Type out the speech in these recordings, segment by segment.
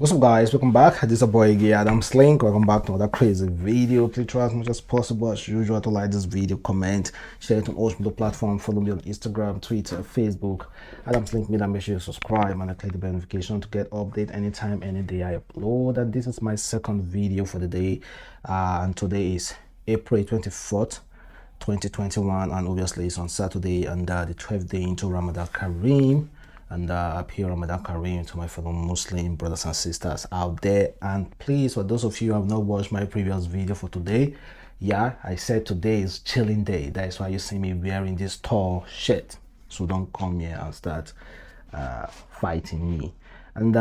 What's up, guys? Welcome back. This is a boy again, Adamslink. Welcome back to another crazy video. Please try as much as possible as usual to like this video, comment, share it on all the platforms. Follow me on Instagram, Twitter, Facebook, Adamslinkmedia. Make sure you subscribe and click the bell notification to get update anytime, any day I upload. And this is my second video for the day, and today is April 24th, 2021, and obviously it's on Saturday and the 12th day into Ramadan Kareem. And happy Ramadan Kareem to my fellow Muslim brothers and sisters out there. And please, for those of you who have not watched my previous video for today, yeah, I said today is chilling day. That is why you see me wearing this tall shirt. So don't come here and start fighting me. And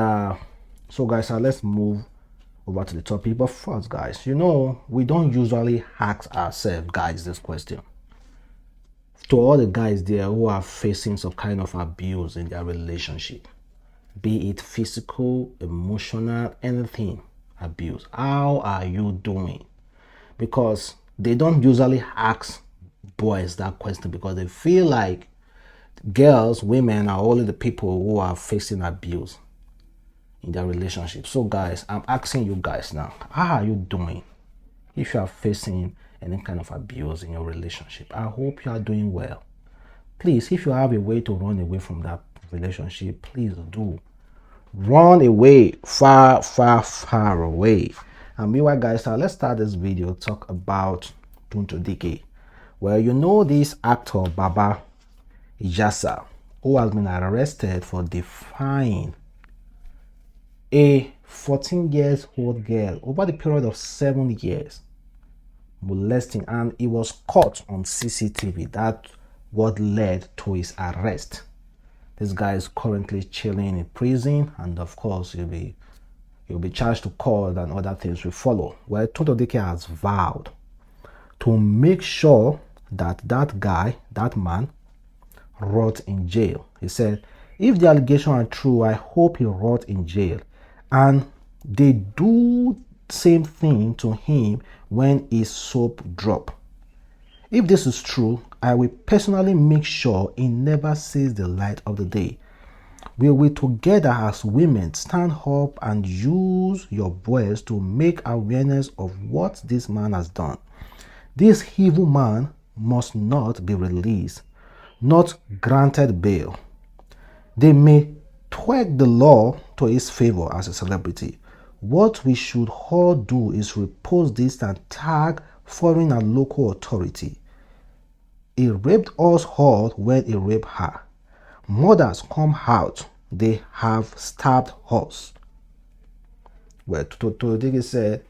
so guys, let's move over to the topic. But first, guys, you know, we don't usually ask ourselves, guys, this question. To all the guys there who are facing some kind of abuse in their relationship, be it physical, emotional, anything abuse, how are you doing? Because they don't usually ask boys that question because they feel like girls, women are only the people who are facing abuse in their relationship. So guys, I'm asking you guys now, how are you doing if you are facing any kind of abuse in your relationship? I hope you are doing well. Please, if you have a way to run away from that relationship, please do. Run away, far away. And meanwhile, guys, let's start this video talk about Tonto Dikeh. Well, you know this actor Baba Ijesha, who has been arrested for defying a 14-year-old girl over the period of 7 years, molesting, and he was caught on CCTV. That what led to his arrest. This guy is currently chilling in prison, and of course he'll be charged to court and other things will follow. Well, Tonto Dikeh has vowed to make sure that that man rot in jail. He said, if the allegations are true, I hope he rot in jail, and they do same thing to him when his soap drop. If this is true, I will personally make sure he never sees the light of the day. We will together as women stand up and use your voice to make awareness of what this man has done. This evil man must not be released, not granted bail. They may tweak the law to his favor as a celebrity. What we should all do is repost this and tag foreign and local authority. He raped us all when he raped her. Mothers come out, they have stabbed us. Well, Tonto Dikeh said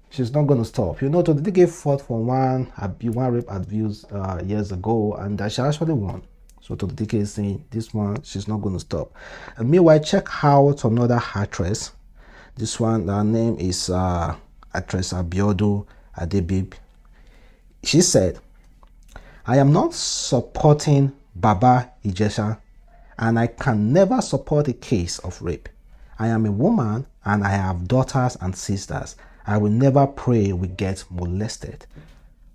she's not going to stop. You know, Tonto Dikeh fought for one rape abuse years ago, and she actually won. So Tonto Dikeh is saying this one, she's not going to stop. And meanwhile, check out another actress. This one, her name is actress Abiodun Adebib. She said, I am not supporting Baba Ijesha, and I can never support a case of rape. I am a woman and I have daughters and sisters. I will never pray we get molested.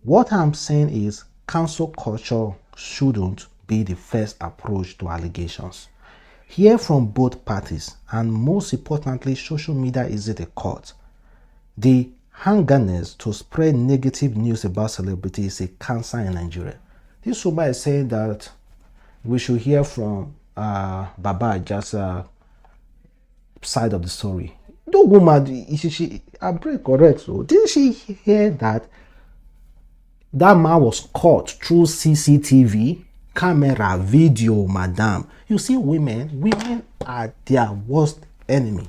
What I'm saying is cancel culture shouldn't be the first approach to allegations. Hear from both parties, and most importantly, social media is at a court. The hangerness to spread negative news about celebrities is a cancer in Nigeria. This woman is saying that we should hear from Baba Ijesha's side of the story. The woman, she I'm pretty correct. So didn't she hear that man was caught through CCTV camera video, madam? You see, women are their worst enemy.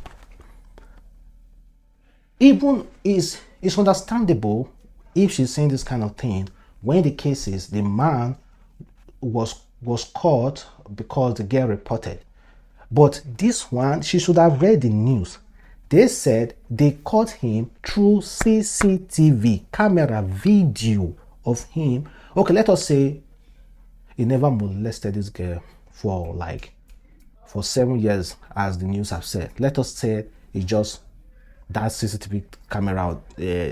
Even it's understandable if she's saying this kind of thing when the case is the man was caught because the girl reported. But this one, she should have read the news. They said they caught him through CCTV camera video of him. Okay, let us say he never molested this girl for 7 years, as the news have said. Let us say he just that CCTV camera.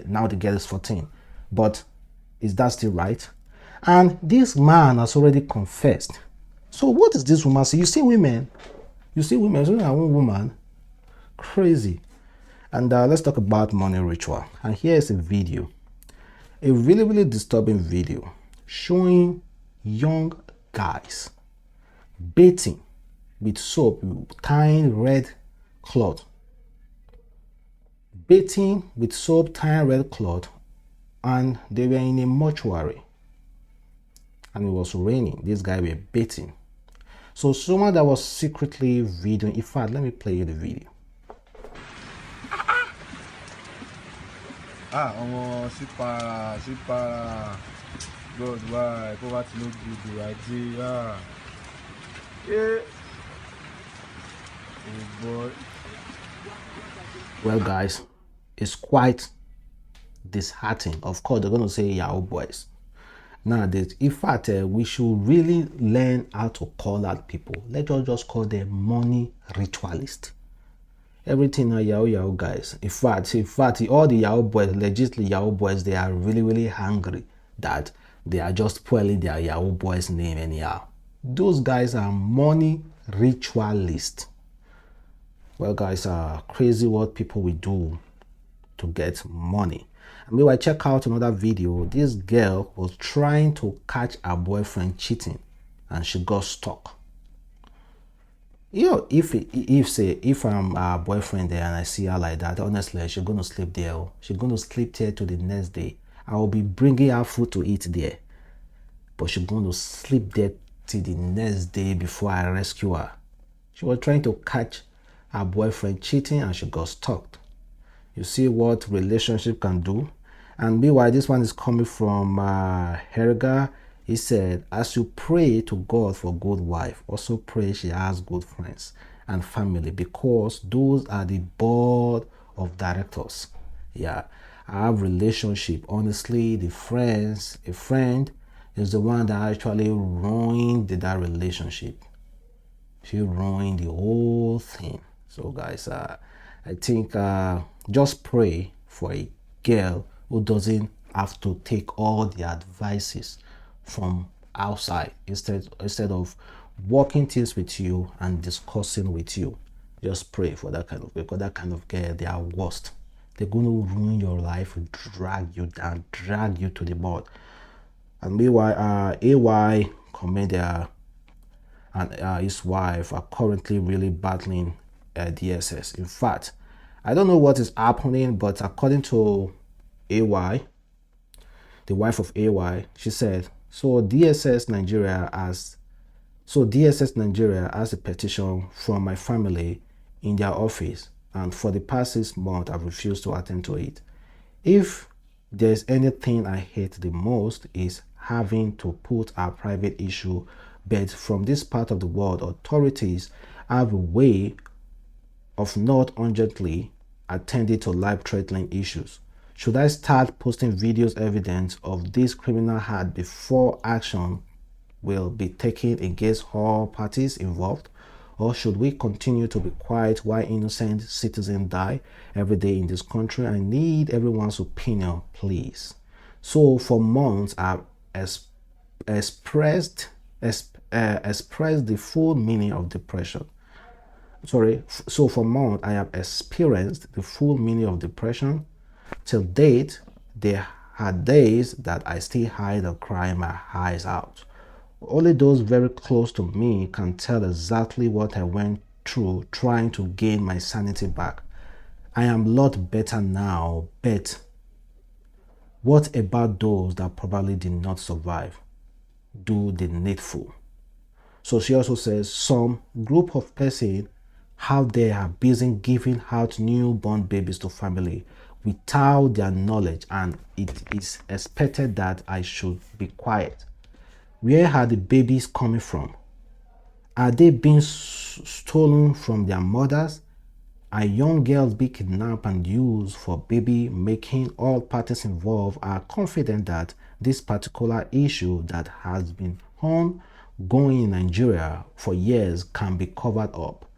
Now the girl is 14, but is that still right? And this man has already confessed. So what is this woman say? You see women, so one woman crazy. And let's talk about money ritual. And here is a video, a really disturbing video showing young guys bathing with soap, tying red cloth, bathing with soap, tying red cloth, and they were in a mortuary and it was raining. These guys were bathing. So someone that was secretly videoing, in fact, let me play you the video. C'est pas God, why? Poverty no good, idea. Yeah. Oh boy. Well, guys, it's quite disheartening. Of course, they're going to say Yahoo boys. Nowadays, in fact, we should really learn how to call out people. Let us just call them money ritualists. Everything are Yahoo guys. In fact, all the Yahoo boys, legitimately Yahoo boys, they are really angry that they are just spoiling their Yahoo boys name anyhow. Those guys are money ritualists. Well, guys, crazy what people will do to get money. I mean, I check out another video. This girl was trying to catch her boyfriend cheating and she got stuck. You know, if I'm a boyfriend there and I see her like that, honestly, she's gonna sleep there. She's gonna sleep there to the next day. I will be bringing her food to eat there, but she's gonna sleep there till the next day before I rescue her. She was trying to catch her boyfriend cheating and she got stuck. You see what relationship can do. And meanwhile, this one is coming from Herga. He said, as you pray to God for good wife, also pray she has good friends and family, because those are the board of directors. Yeah, I have relationship. Honestly, a friend is the one that actually ruined that relationship. She ruined the whole thing. So guys, I think just pray for a girl who doesn't have to take all the advices from outside instead of working things with you and discussing with you. Just pray for that kind of, because that kind of girl, they are worst. They're going to ruin your life, drag you down, drag you to the mud. And meanwhile, AY Commander and his wife are currently really battling DSS. In fact, I don't know what is happening, but according to AY, the wife of AY, she said, DSS Nigeria has a petition from my family in their office, and for the past 6 months I've refused to attend to it. If there's anything I hate the most is having to put our private issue, but from this part of the world, authorities have a way of not urgently attending to life-threatening issues. Should I start posting videos evidence of this criminal act before action will be taken against all parties involved? Or should we continue to be quiet while innocent citizens die every day in this country? I need everyone's opinion, please. So for months, I've expressed the full meaning of depression. So for months, I have experienced the full meaning of depression. Till date, there are days that I still hide and cry my eyes out. Only those very close to me can tell exactly what I went through trying to gain my sanity back. I am a lot better now, but what about those that probably did not survive? Do the needful. So she also says some group of persons out there are busy giving out newborn babies to family without their knowledge, and it is expected that I should be quiet. Where are the babies coming from? Are they being stolen from their mothers? Are young girls being kidnapped and used for baby making? All parties involved are confident that this particular issue that has been ongoing in Nigeria for years can be covered up.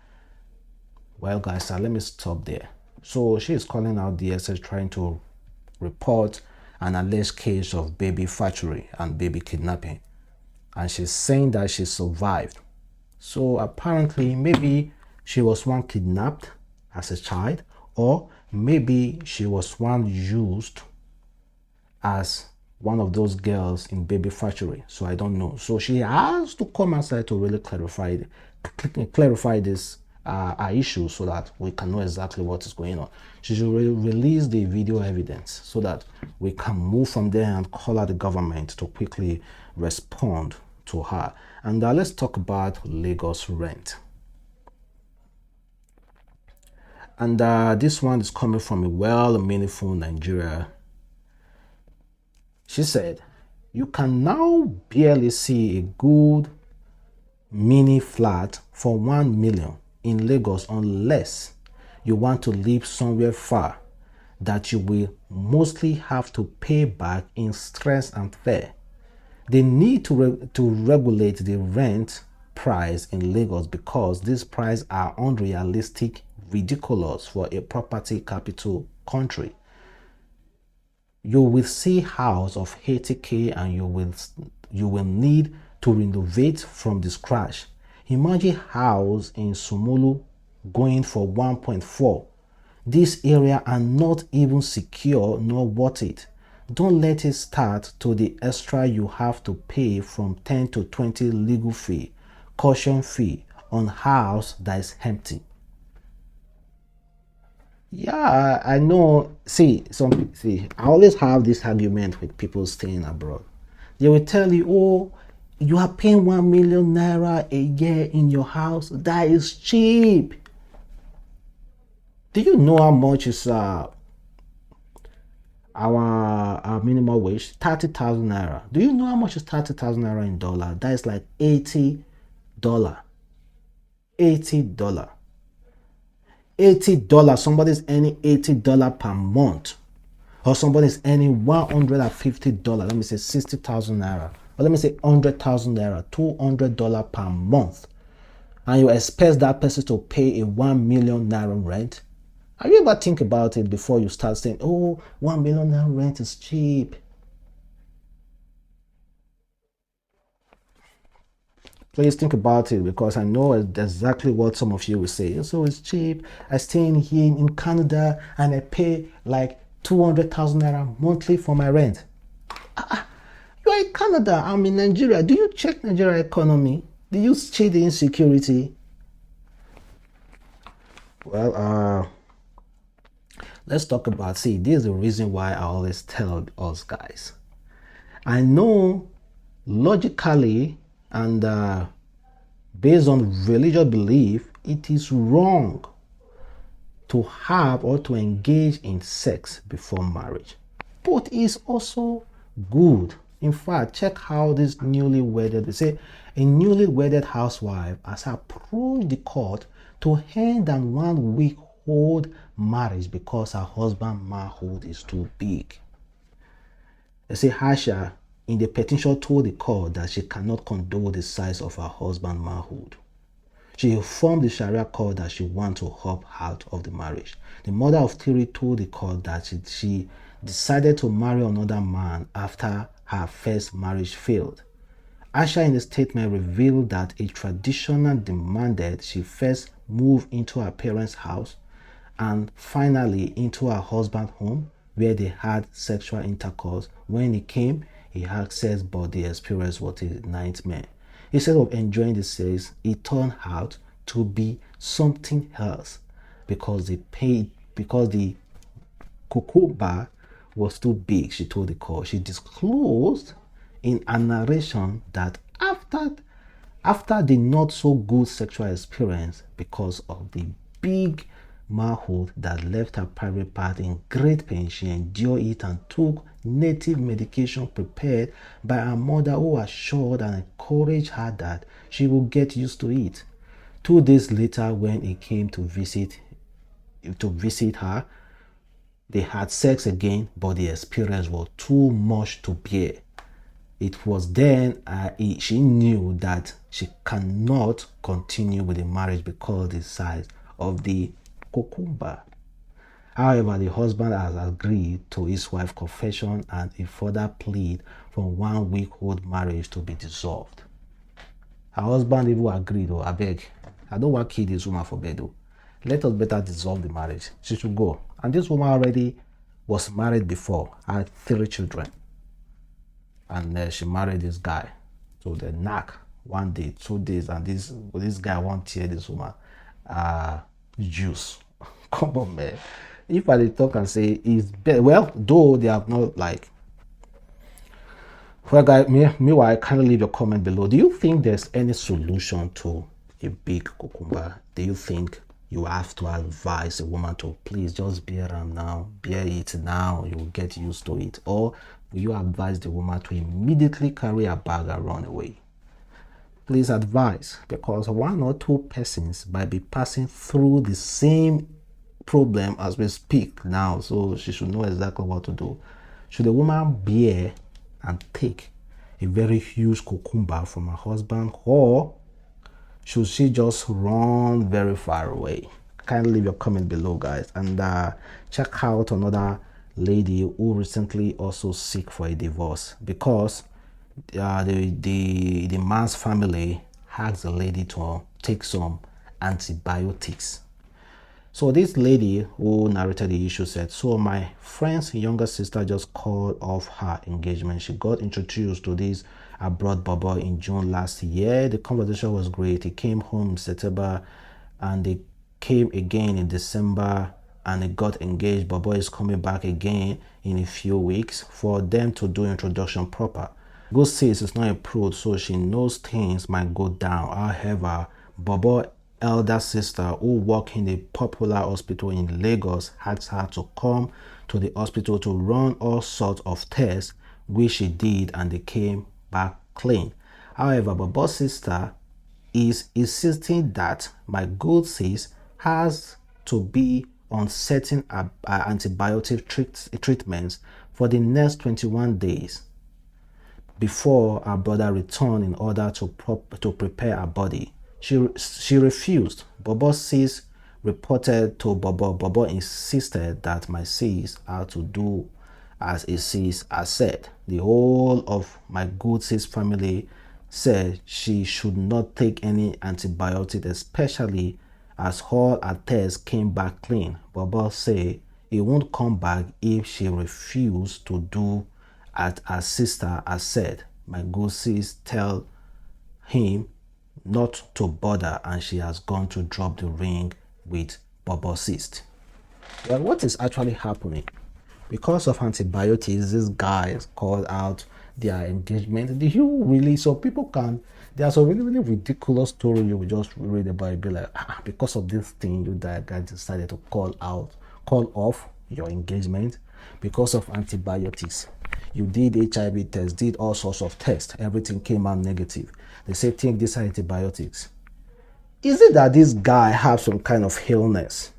Well, guys, let me stop there. So she is calling out DSS trying to report an alleged case of baby fatuary and baby kidnapping. And she's saying that she survived. So apparently maybe she was one kidnapped as a child, or maybe she was one used as one of those girls in baby factory. So I don't know. So she has to come outside to really clarify this issue, so that we can know exactly what is going on. She should release the video evidence so that we can move from there and call out the government to quickly respond to her. And let's talk about Lagos rent. And this one is coming from a well-meaningful Nigeria. She said, you can now barely see a good mini flat for 1 million in Lagos unless you want to live somewhere far that you will mostly have to pay back in stress and fare. They need to regulate the rent price in Lagos because these prices are unrealistic, ridiculous for a property capital country. You will see house of 80k and you will need to renovate from the scratch. Imagine house in Sumulu going for 1.4. This area are not even secure nor worth it. Don't let it start to the extra you have to pay from 10 to 20 legal fee, caution fee on house that is empty. Yeah, I know. See, I always have this argument with people staying abroad. They will tell you, oh, you are paying 1 million naira a year in your house. That is cheap. Do you know how much is our minimum wage? 30,000 naira. Do you know how much is 30,000 naira in dollar? That is like $80. $80. $80. Somebody's earning $80 per month, or somebody's earning $150. Let me say 60,000 naira, or let me say 100,000 naira, $200 per month, and you expect that person to pay a 1 million naira rent? Have you ever think about it before you start saying, oh, 1 million naira rent is cheap? Please think about it, because I know exactly what some of you will say. So it's cheap. I stay in here in Canada and I pay like 200,000 naira monthly for my rent. You are in Canada, I'm in Nigeria. Do you check Nigeria economy? Do you see the insecurity? Well, let's talk about, this is the reason why I always tell us guys. I know logically and based on religious belief, it is wrong to have or to engage in sex before marriage, but it's also good. In fact, check how this newly wedded, they say a newly wedded housewife has approached the court to end an 1 week old marriage because her husband's manhood is too big. They say Ijesha in the petition told the court that she cannot condone the size of her husband's manhood. She informed the Sharia court that she wants to opt out of the marriage. The mother of three told the court that she decided to marry another man after her first marriage failed. Ijesha in the statement revealed that a tradition demanded she first move into her parents' house and finally into her husband's home, where they had sexual intercourse. When he came, he had sex, but the experience was a nightmare. Instead of enjoying the sex, it turned out to be something else because the cucumber was too big, she told the court. She disclosed in a narration that after the not so good sexual experience, because of the big manhood that left her private part in great pain, she endured it and took native medication prepared by her mother, who assured and encouraged her that she would get used to it. 2 days later, when he came to visit her, they had sex again, but the experience was too much to bear. It was then she knew that she cannot continue with the marriage because of the size of the cucumber. However, the husband has agreed to his wife's confession and a further plea for 1 week old marriage to be dissolved. Her husband even agreed, I beg, I don't want to kill this woman for bed. let us better dissolve the marriage. She should go. And this woman already was married before, had 3 children. And she married this guy. So they knock 1 day, 2 days, and this guy won't tear this woman juice. Come on, man. If I talk and say it's better, well, though they have not like. Well, guys, meanwhile, kindly leave your comment below. Do you think there's any solution to a big cucumber? Do you think you have to advise a woman to please just bear them now, bear it now, you will get used to it? Or will you advise the woman to immediately carry a bag and run away? Please advise, because 1 or 2 persons might be passing through the same problem as we speak now, so she should know exactly what to do. Should a woman bear and take a very huge cucumber from her husband, or should she just run very far away? Kindly leave your comment below, guys, and check out another lady who recently also seek for a divorce because the man's family asked the lady to take some antibiotics. So this lady who narrated the issue said, so my friend's younger sister just called off her engagement. She got introduced to this abroad Bobo in June last year. The conversation was great. He came home in September and they came again in December and they got engaged. Bobo is coming back again in a few weeks for them to do introduction proper. Good says it's not improved, so she knows things might go down. However, Bobo elder sister who worked in a popular hospital in Lagos asked her to come to the hospital to run all sorts of tests, which she did, and they came back clean. However, Bobo's sister is insisting that my good sis has to be on certain antibiotic treatments for the next 21 days before her brother returned in order to prepare her body. She refused. Bobo sis reported to Bobo. Bobo insisted that my sis had to do as a sis has said. The whole of my good sis family said she should not take any antibiotic, especially as all her tests came back clean. Bobo said he won't come back if she refused to do as her sister has said. My good sis tell him not to bother, and she has gone to drop the ring with Bobo sis. Well, what is actually happening? Because of antibiotics, this guy has called out their engagement. Do you really? So people can. There's a really ridiculous story you will just read about it, be like, because of this thing, you that guy decided to call off your engagement because of antibiotics. You did HIV tests, did all sorts of tests, everything came out negative. They say take these antibiotics. Is it that this guy has some kind of illness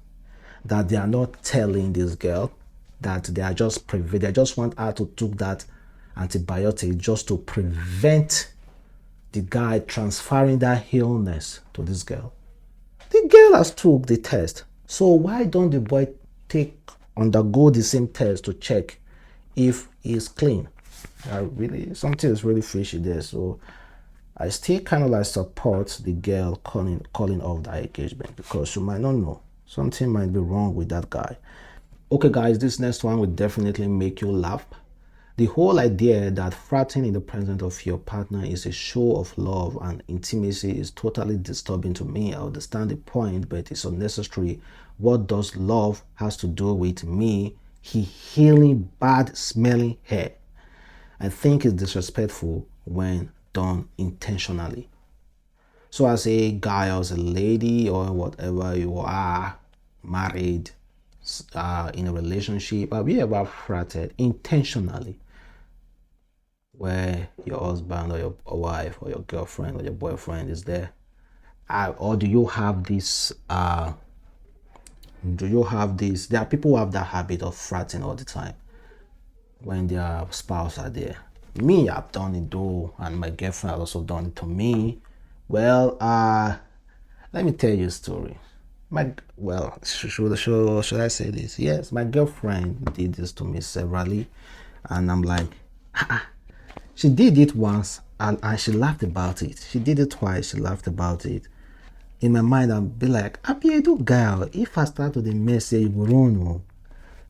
that they are not telling this girl, that they are just they just want her to take that antibiotic just to prevent the guy transferring that illness to this girl? The girl has took the test, so why don't the boy undergo the same test to check if he's clean? Really, something is really fishy there. So I still kind of like support the girl calling off that engagement, because you might not know, something might be wrong with that guy. Okay guys, this next one will definitely make you laugh. The whole idea that flirting in the presence of your partner is a show of love and intimacy is totally disturbing to me. I understand the point, but it's unnecessary. What does love has to do with me healing bad smelling hair? I think it's disrespectful when done intentionally. So as a guy or as a lady or whatever you are, married, in a relationship, have you ever flirted intentionally where your husband or your wife or your girlfriend or your boyfriend is there? Or do you have this there are people who have that habit of flirting all the time when their spouse are there. Me, I've done it though, and my girlfriend has also done it to me. Well, let me tell you a story. Should I say this? Yes, my girlfriend did this to me severally, and I'm like, she did it once and she laughed about it. She did it twice, she laughed about it. In my mind, I'll be like, happy I do girl. If I start to the mess, you go run.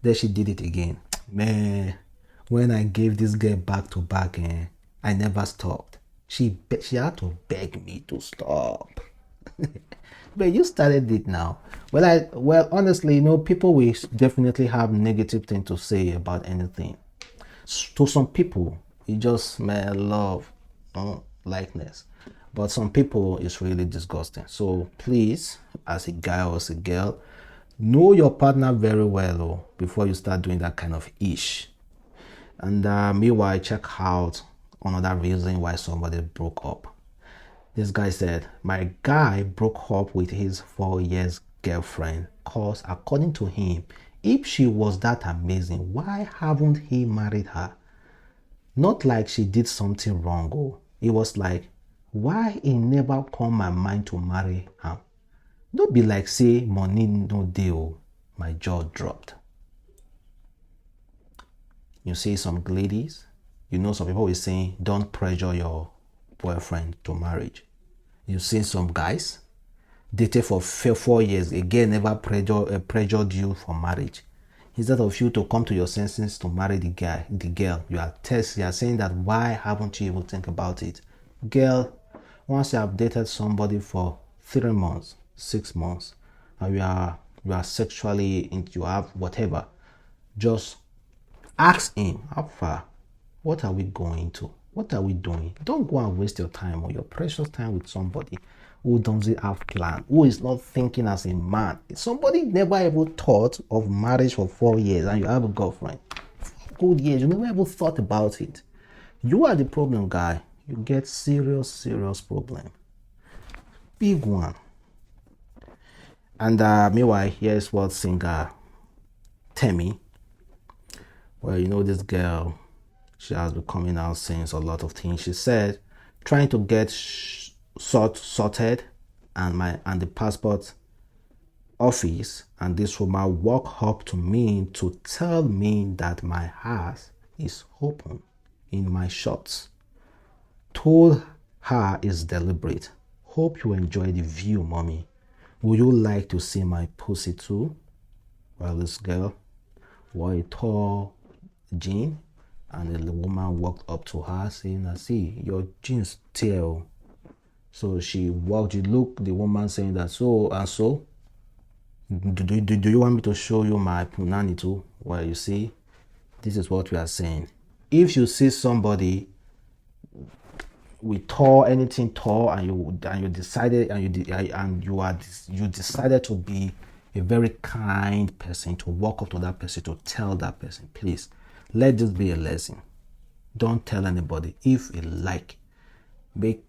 Then she did it again. Man, when I gave this girl back to back, I never stopped. She had to beg me to stop. But you started it now. Well, honestly, people will definitely have negative thing to say about anything. To some people, it just may love, likeness. But some people, it's really disgusting. So please, as a guy or as a girl, know your partner very well before you start doing that kind of ish. And meanwhile, check out another reason why somebody broke up. This guy said, my guy broke up with his 4 years girlfriend because according to him, if she was that amazing, why haven't he married her? Not like she did something wrong. It was like, why it never come my mind to marry her? Don't be like say money no deal. My jaw dropped. You see some ladies, some people will say, don't pressure your boyfriend to marriage. You see some guys dated for 4 years, again never pressured you for marriage. Instead of you to come to your senses to marry the girl, you are saying that why haven't you even think about it? Girl, once you have dated somebody for 3 months, 6 months, and you are sexually into, you have whatever, just ask him, how far? What are we going to? What are we doing? Don't go and waste your time or your precious time with somebody who doesn't have plan, who is not thinking as a man. Somebody never ever thought of marriage for 4 years and you have a girlfriend. 4 good years, you never ever thought about it. You are the problem, guy. You get serious problem. Big one. And meanwhile, here's what singer Temi. Well, this girl, she has been coming out saying a lot of things. She said, trying to get sorted and the passport office, and this woman walked up to me to tell me that my house is open in my shorts. Told her it's deliberate. Hope you enjoy the view, mommy. Would you like to see my pussy too? Well, this girl wore a tall jean, and the woman walked up to her saying, I see your jeans tear. So she walked, you look the woman saying that, so and so, do you want me to show you my punani too? Well, you see, this is what we are saying. If you see somebody with anything tall, and you decided you decided to be a very kind person, to walk up to that person, to tell that person, please let this be a lesson. Don't tell anybody. If you like, make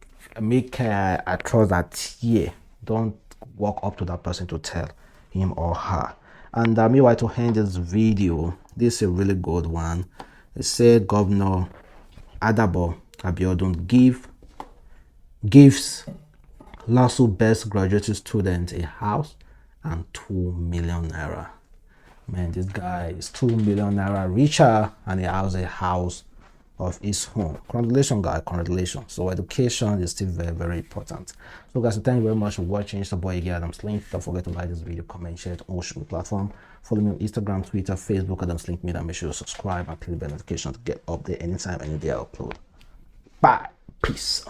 a trust that here. Don't walk up to that person to tell him or her. And meanwhile, to end this video, this is a really good one. It said Governor Adabo Abiodun gives LASU best graduate student a house and 2 million naira. Man, this guy is 2 million naira richer, and he has a house of his own. Congratulations, guys. Congratulations. So education is still very, very important. So guys, thank you very much for watching. It's the boy here, Adamslink. Don't forget to like this video, comment, share it on all social platform. Follow me on Instagram, Twitter, Facebook, adamslinkmedia. Make sure you subscribe and click the bell notification to get update anytime, any day I upload. Bye. Peace.